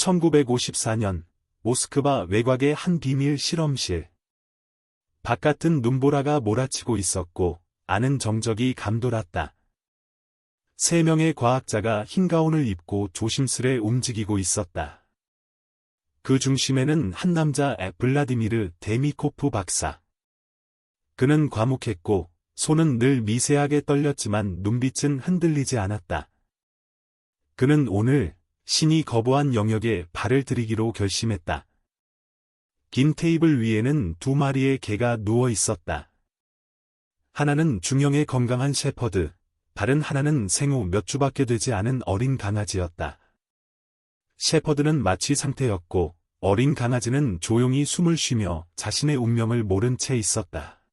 1954년 모스크바 외곽의 한 비밀 실험실. 바깥은 눈보라가 몰아치고 있었고 안은 정적이 감돌았다. 3명의 과학자가 흰 가운을 입고 조심스레 움직이고 있었다. 그 중심에는 한 남자 블라디미르 데미코프 박사. 그는 과묵했고 손은 늘 미세하게 떨렸지만 눈빛은 흔들리지 않았다. 그는 오늘 신이 거부한 영역에 발을 들이기로 결심했다. 긴 테이블 위에는 2마리의 개가 누워 있었다. 하나는 중형의 건강한 셰퍼드, 다른 하나는 생후 몇 주밖에 되지 않은 어린 강아지였다. 셰퍼드는 마취 상태였고 어린 강아지는 조용히 숨을 쉬며 자신의 운명을 모른 채 있었다.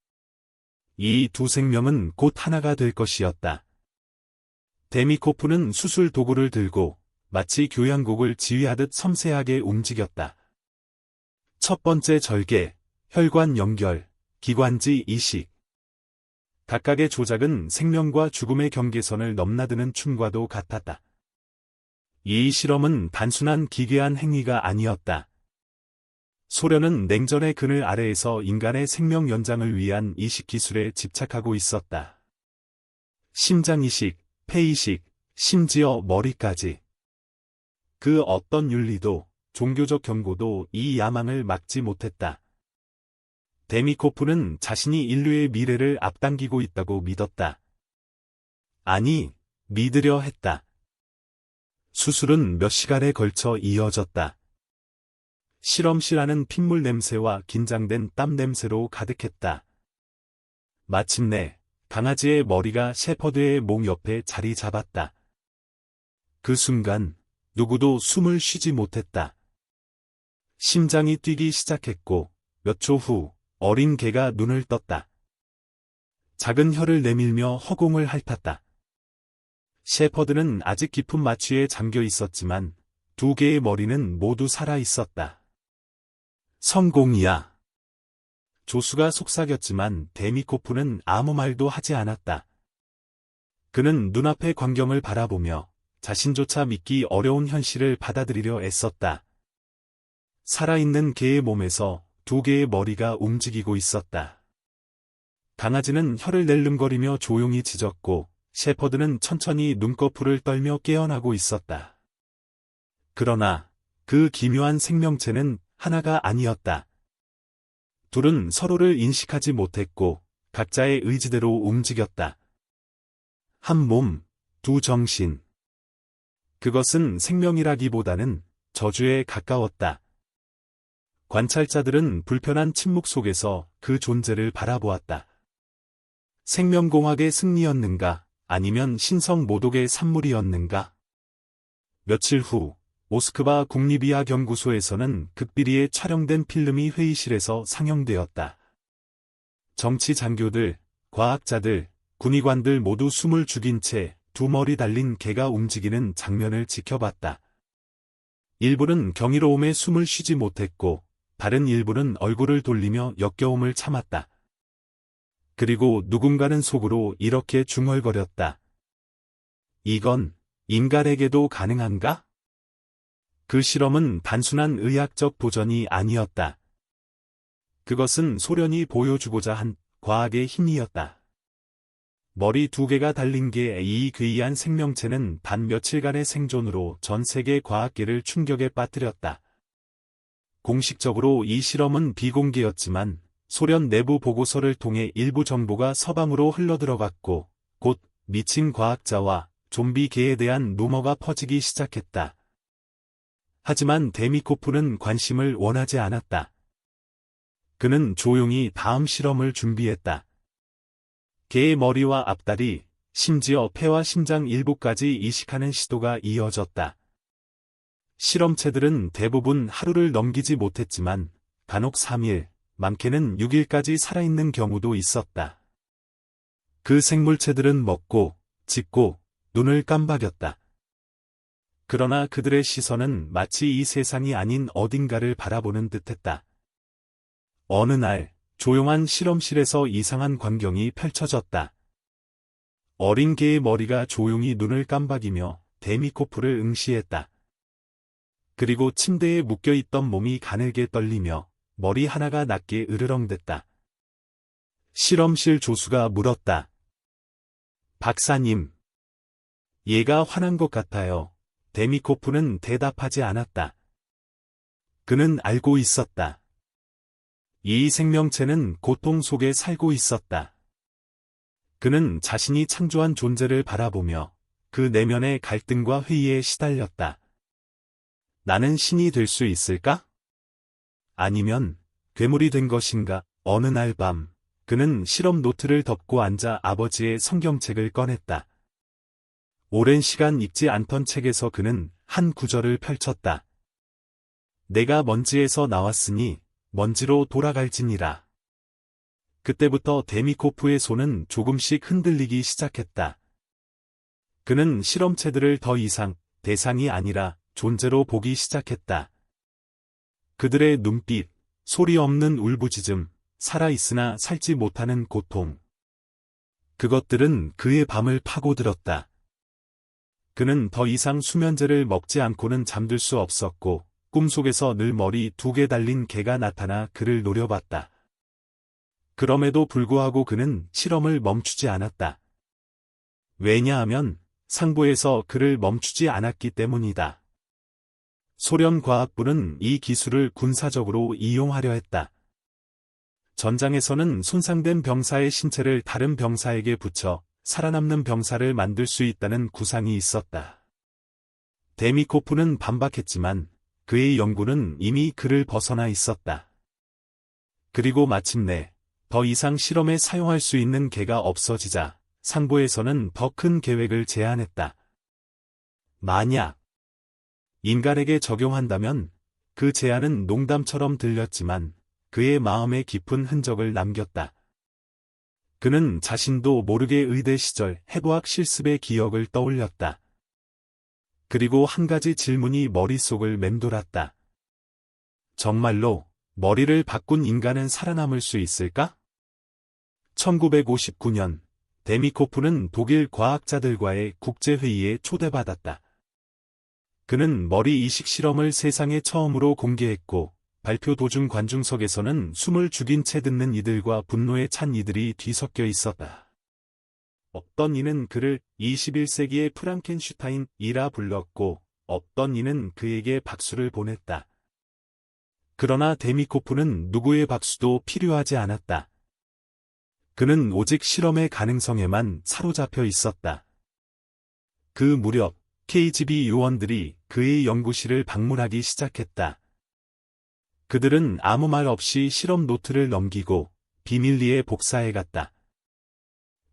이 두 생명은 곧 하나가 될 것이었다. 데미코프는 수술 도구를 들고 마치 교향곡을 지휘하듯 섬세하게 움직였다. 첫 번째 절개, 혈관 연결, 기관지 이식. 각각의 조작은 생명과 죽음의 경계선을 넘나드는 춤과도 같았다. 이 실험은 단순한 기괴한 행위가 아니었다. 소련은 냉전의 그늘 아래에서 인간의 생명 연장을 위한 이식 기술에 집착하고 있었다. 심장 이식, 폐 이식, 심지어 머리까지. 그 어떤 윤리도 종교적 경고도 이 야망을 막지 못했다. 데미코프는 자신이 인류의 미래를 앞당기고 있다고 믿었다. 아니, 믿으려 했다. 수술은 몇 시간에 걸쳐 이어졌다. 실험실 안은 핏물 냄새와 긴장된 땀 냄새로 가득했다. 마침내 강아지의 머리가 셰퍼드의 목 옆에 자리 잡았다. 그 순간 누구도 숨을 쉬지 못했다. 심장이 뛰기 시작했고 몇 초 후 어린 개가 눈을 떴다. 작은 혀를 내밀며 허공을 핥았다. 셰퍼드는 아직 깊은 마취에 잠겨 있었지만 2개의 머리는 모두 살아 있었다. 성공이야. 조수가 속삭였지만 데미코프는 아무 말도 하지 않았다. 그는 눈앞의 광경을 바라보며 자신조차 믿기 어려운 현실을 받아들이려 애썼다. 살아있는 개의 몸에서 2개의 머리가 움직이고 있었다. 강아지는 혀를 낼름거리며 조용히 짖었고 셰퍼드는 천천히 눈꺼풀을 떨며 깨어나고 있었다. 그러나 그 기묘한 생명체는 하나가 아니었다. 둘은 서로를 인식하지 못했고 각자의 의지대로 움직였다. 한 몸, 2 정신. 그것은 생명이라기보다는 저주에 가까웠다. 관찰자들은 불편한 침묵 속에서 그 존재를 바라보았다. 생명공학의 승리였는가, 아니면 신성모독의 산물이었는가? 며칠 후, 모스크바 국립의학연구소에서는 극비리에 촬영된 필름이 회의실에서 상영되었다. 정치 장교들, 과학자들, 군의관들 모두 숨을 죽인 채 2머리 달린 개가 움직이는 장면을 지켜봤다. 일부는 경이로움에 숨을 쉬지 못했고 다른 일부는 얼굴을 돌리며 역겨움을 참았다. 그리고 누군가는 속으로 이렇게 중얼거렸다. 이건 인간에게도 가능한가? 그 실험은 단순한 의학적 도전이 아니었다. 그것은 소련이 보여주고자 한 과학의 힘이었다. 머리 2개가 달린 게 이 괴이한 생명체는 단 며칠간의 생존으로 전 세계 과학계를 충격에 빠뜨렸다. 공식적으로 이 실험은 비공개였지만 소련 내부 보고서를 통해 일부 정보가 서방으로 흘러들어갔고 곧 미친 과학자와 좀비 개에 대한 루머가 퍼지기 시작했다. 하지만 데미코프는 관심을 원하지 않았다. 그는 조용히 다음 실험을 준비했다. 개의 머리와 앞다리, 심지어 폐와 심장 일부까지 이식하는 시도가 이어졌다. 실험체들은 대부분 하루를 넘기지 못했지만 간혹 3일, 많게는 6일까지 살아있는 경우도 있었다. 그 생물체들은 먹고, 짖고, 눈을 깜박였다. 그러나 그들의 시선은 마치 이 세상이 아닌 어딘가를 바라보는 듯했다. 어느 날, 조용한 실험실에서 이상한 광경이 펼쳐졌다. 어린 개의 머리가 조용히 눈을 깜박이며 데미코프를 응시했다. 그리고 침대에 묶여있던 몸이 가늘게 떨리며 머리 하나가 낮게 으르렁댔다. 실험실 조수가 물었다. 박사님. 얘가 화난 것 같아요. 데미코프는 대답하지 않았다. 그는 알고 있었다. 이 생명체는 고통 속에 살고 있었다. 그는 자신이 창조한 존재를 바라보며 그 내면의 갈등과 회의에 시달렸다. 나는 신이 될 수 있을까? 아니면 괴물이 된 것인가? 어느 날 밤, 그는 실험 노트를 덮고 앉아 아버지의 성경책을 꺼냈다. 오랜 시간 읽지 않던 책에서 그는 한 구절을 펼쳤다. 내가 먼지에서 나왔으니 먼지로 돌아갈지니라. 그때부터 데미코프의 손은 조금씩 흔들리기 시작했다. 그는 실험체들을 더 이상 대상이 아니라 존재로 보기 시작했다. 그들의 눈빛, 소리 없는 울부짖음, 살아있으나 살지 못하는 고통. 그것들은 그의 밤을 파고들었다. 그는 더 이상 수면제를 먹지 않고는 잠들 수 없었고, 꿈속에서 늘 머리 2개 달린 개가 나타나 그를 노려봤다. 그럼에도 불구하고 그는 실험을 멈추지 않았다. 왜냐하면 상부에서 그를 멈추지 않았기 때문이다. 소련 과학부는 이 기술을 군사적으로 이용하려 했다. 전장에서는 손상된 병사의 신체를 다른 병사에게 붙여 살아남는 병사를 만들 수 있다는 구상이 있었다. 데미코프는 반박했지만 그의 연구는 이미 그를 벗어나 있었다. 그리고 마침내 더 이상 실험에 사용할 수 있는 개가 없어지자 상부에서는 더 큰 계획을 제안했다. 만약 인간에게 적용한다면 그 제안은 농담처럼 들렸지만 그의 마음에 깊은 흔적을 남겼다. 그는 자신도 모르게 의대 시절 해부학 실습의 기억을 떠올렸다. 그리고 한 가지 질문이 머릿속을 맴돌았다. 정말로 머리를 바꾼 인간은 살아남을 수 있을까? 1959년 데미코프는 독일 과학자들과의 국제회의에 초대받았다. 그는 머리 이식 실험을 세상에 처음으로 공개했고 발표 도중 관중석에서는 숨을 죽인 채 듣는 이들과 분노에 찬 이들이 뒤섞여 있었다. 어떤 이는 그를 21세기의 프랑켄슈타인이라 불렀고 어떤 이는 그에게 박수를 보냈다. 그러나 데미코프는 누구의 박수도 필요하지 않았다. 그는 오직 실험의 가능성에만 사로잡혀 있었다. 그 무렵 KGB 요원들이 그의 연구실을 방문하기 시작했다. 그들은 아무 말 없이 실험 노트를 넘기고 비밀리에 복사해갔다.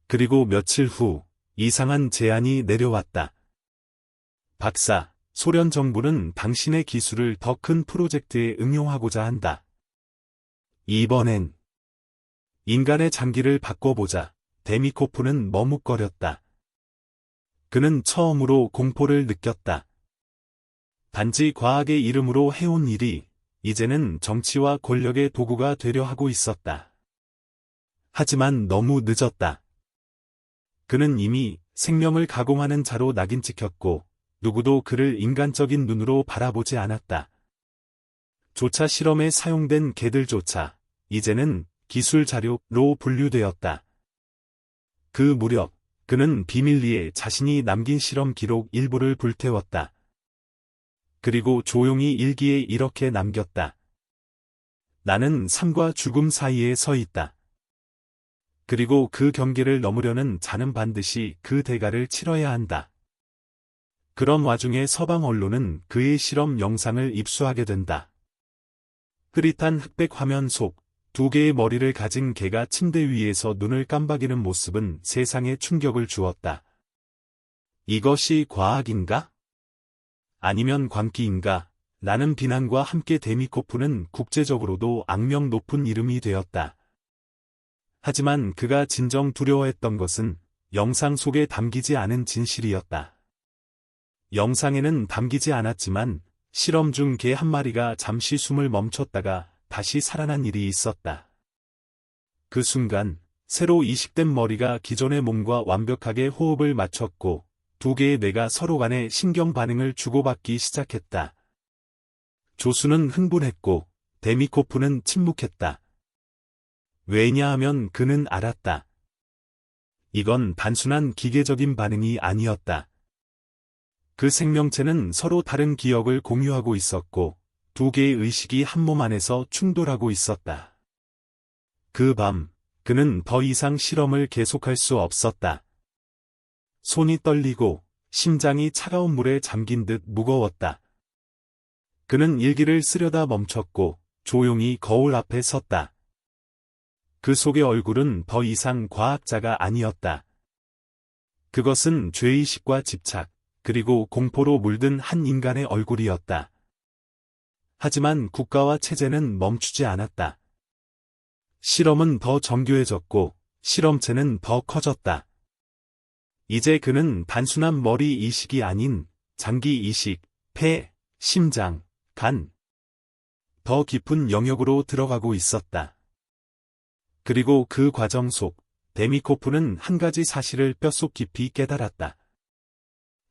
그리고 며칠 후 이상한 제안이 내려왔다. 박사, 소련 정부는 당신의 기술을 더 큰 프로젝트에 응용하고자 한다. 이번엔 인간의 장기를 바꿔보자. 데미코프는 머뭇거렸다. 그는 처음으로 공포를 느꼈다. 단지 과학의 이름으로 해온 일이 이제는 정치와 권력의 도구가 되려 하고 있었다. 하지만 너무 늦었다. 그는 이미 생명을 가공하는 자로 낙인 찍혔고 누구도 그를 인간적인 눈으로 바라보지 않았다. 조차 실험에 사용된 개들조차 이제는 기술 자료로 분류되었다. 그 무렵 그는 비밀리에 자신이 남긴 실험 기록 일부를 불태웠다. 그리고 조용히 일기에 이렇게 남겼다. 나는 삶과 죽음 사이에 서 있다. 그리고 그 경계를 넘으려는 자는 반드시 그 대가를 치러야 한다. 그런 와중에 서방 언론은 그의 실험 영상을 입수하게 된다. 흐릿한 흑백 화면 속 2개의 머리를 가진 개가 침대 위에서 눈을 깜박이는 모습은 세상에 충격을 주었다. 이것이 과학인가? 아니면 광기인가? 라는 비난과 함께 데미코프는 국제적으로도 악명 높은 이름이 되었다. 하지만 그가 진정 두려워했던 것은 영상 속에 담기지 않은 진실이었다. 영상에는 담기지 않았지만 실험 중 개 한 마리가 잠시 숨을 멈췄다가 다시 살아난 일이 있었다. 그 순간 새로 이식된 머리가 기존의 몸과 완벽하게 호흡을 맞췄고 2개의 뇌가 서로 간에 신경 반응을 주고받기 시작했다. 조수는 흥분했고 데미코프는 침묵했다. 왜냐하면 그는 알았다. 이건 단순한 기계적인 반응이 아니었다. 그 생명체는 서로 다른 기억을 공유하고 있었고 두 개의 의식이 한 몸 안에서 충돌하고 있었다. 그 밤, 그는 더 이상 실험을 계속할 수 없었다. 손이 떨리고 심장이 차가운 물에 잠긴 듯 무거웠다. 그는 일기를 쓰려다 멈췄고 조용히 거울 앞에 섰다. 그 속의 얼굴은 더 이상 과학자가 아니었다. 그것은 죄의식과 집착, 그리고 공포로 물든 한 인간의 얼굴이었다. 하지만 국가와 체제는 멈추지 않았다. 실험은 더 정교해졌고 실험체는 더 커졌다. 이제 그는 단순한 머리 이식이 아닌 장기 이식, 폐, 심장, 간, 더 깊은 영역으로 들어가고 있었다. 그리고 그 과정 속 데미코프는 한 가지 사실을 뼛속 깊이 깨달았다.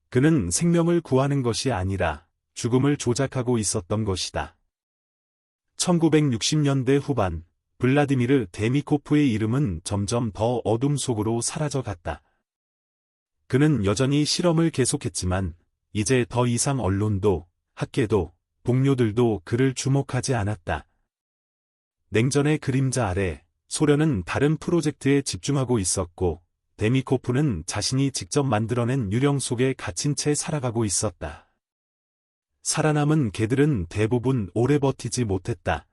그는 생명을 구하는 것이 아니라 죽음을 조작하고 있었던 것이다. 1960년대 후반, 블라디미르 데미코프의 이름은 점점 더 어둠 속으로 사라져갔다. 그는 여전히 실험을 계속했지만 이제 더 이상 언론도, 학계도, 동료들도 그를 주목하지 않았다. 냉전의 그림자 아래 소련은 다른 프로젝트에 집중하고 있었고 데미코프는 자신이 직접 만들어낸 유령 속에 갇힌 채 살아가고 있었다. 살아남은 개들은 대부분 오래 버티지 못했다.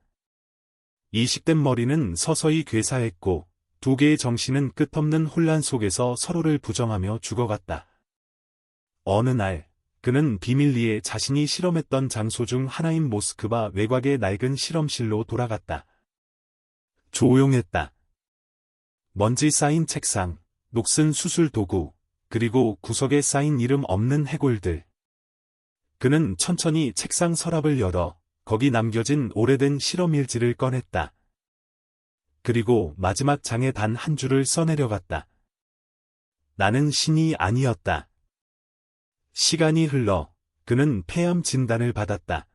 이식된 머리는 서서히 괴사했고 두 개의 정신은 끝없는 혼란 속에서 서로를 부정하며 죽어갔다. 어느 날 그는 비밀리에 자신이 실험했던 장소 중 하나인 모스크바 외곽의 낡은 실험실로 돌아갔다. 조용했다. 먼지 쌓인 책상, 녹슨 수술 도구, 그리고 구석에 쌓인 이름 없는 해골들. 그는 천천히 책상 서랍을 열어 거기 남겨진 오래된 실험 일지를 꺼냈다. 그리고 마지막 장에 단 한 줄을 써내려갔다. 나는 신이 아니었다. 시간이 흘러 그는 폐암 진단을 받았다.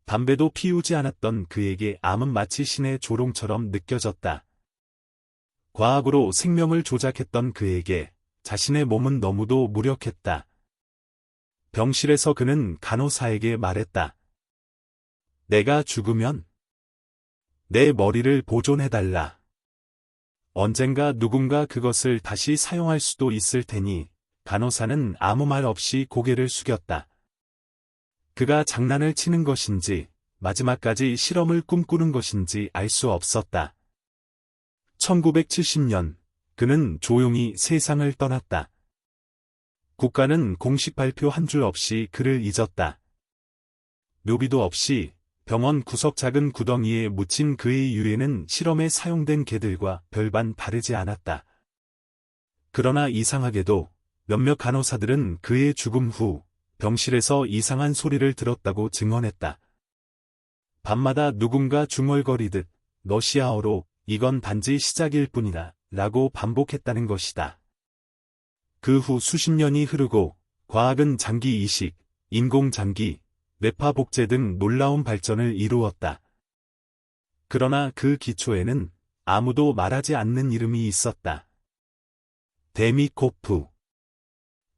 담배도 피우지 않았던 그에게 암은 마치 신의 조롱처럼 느껴졌다. 과학으로 생명을 조작했던 그에게 자신의 몸은 너무도 무력했다. 병실에서 그는 간호사에게 말했다. 내가 죽으면 내 머리를 보존해달라. 언젠가 누군가 그것을 다시 사용할 수도 있을 테니 간호사는 아무 말 없이 고개를 숙였다. 그가 장난을 치는 것인지 마지막까지 실험을 꿈꾸는 것인지 알 수 없었다. 1970년 그는 조용히 세상을 떠났다. 국가는 공식 발표 한 줄 없이 그를 잊었다. 묘비도 없이 병원 구석 작은 구덩이에 묻힌 그의 유해는 실험에 사용된 개들과 별반 다르지 않았다. 그러나 이상하게도 몇몇 간호사들은 그의 죽음 후 병실에서 이상한 소리를 들었다고 증언했다. 밤마다 누군가 중얼거리듯 러시아어로 이건 단지 시작일 뿐이다 라고 반복했다는 것이다. 그 후 수십 년이 흐르고 과학은 장기 이식, 인공장기, 뇌파 복제 등 놀라운 발전을 이루었다. 그러나 그 기초에는 아무도 말하지 않는 이름이 있었다. 데미코프.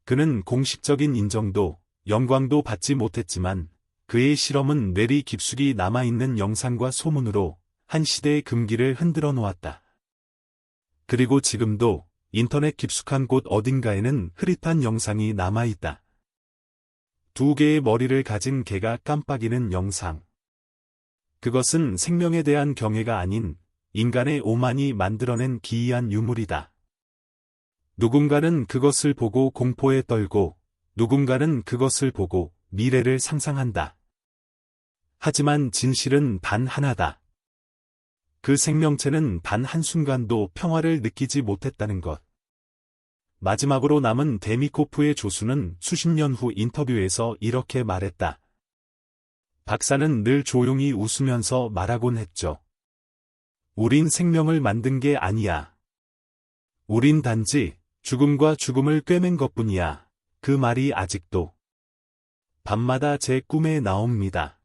그는 공식적인 인정도, 영광도 받지 못했지만 그의 실험은 뇌리 깊숙이 남아있는 영상과 소문으로 한 시대의 금기를 흔들어 놓았다. 그리고 지금도 인터넷 깊숙한 곳 어딘가에는 흐릿한 영상이 남아있다. 두 개의 머리를 가진 개가 깜빡이는 영상. 그것은 생명에 대한 경애가 아닌 인간의 오만이 만들어낸 기이한 유물이다. 누군가는 그것을 보고 공포에 떨고 누군가는 그것을 보고 미래를 상상한다. 하지만 진실은 단 하나다. 그 생명체는 단 한순간도 평화를 느끼지 못했다는 것. 마지막으로 남은 데미코프의 조수는 수십 년 후 인터뷰에서 이렇게 말했다. 박사는 늘 조용히 웃으면서 말하곤 했죠. 우린 생명을 만든 게 아니야. 우린 단지 죽음과 죽음을 꿰맨 것뿐이야. 그 말이 아직도 밤마다 제 꿈에 나옵니다.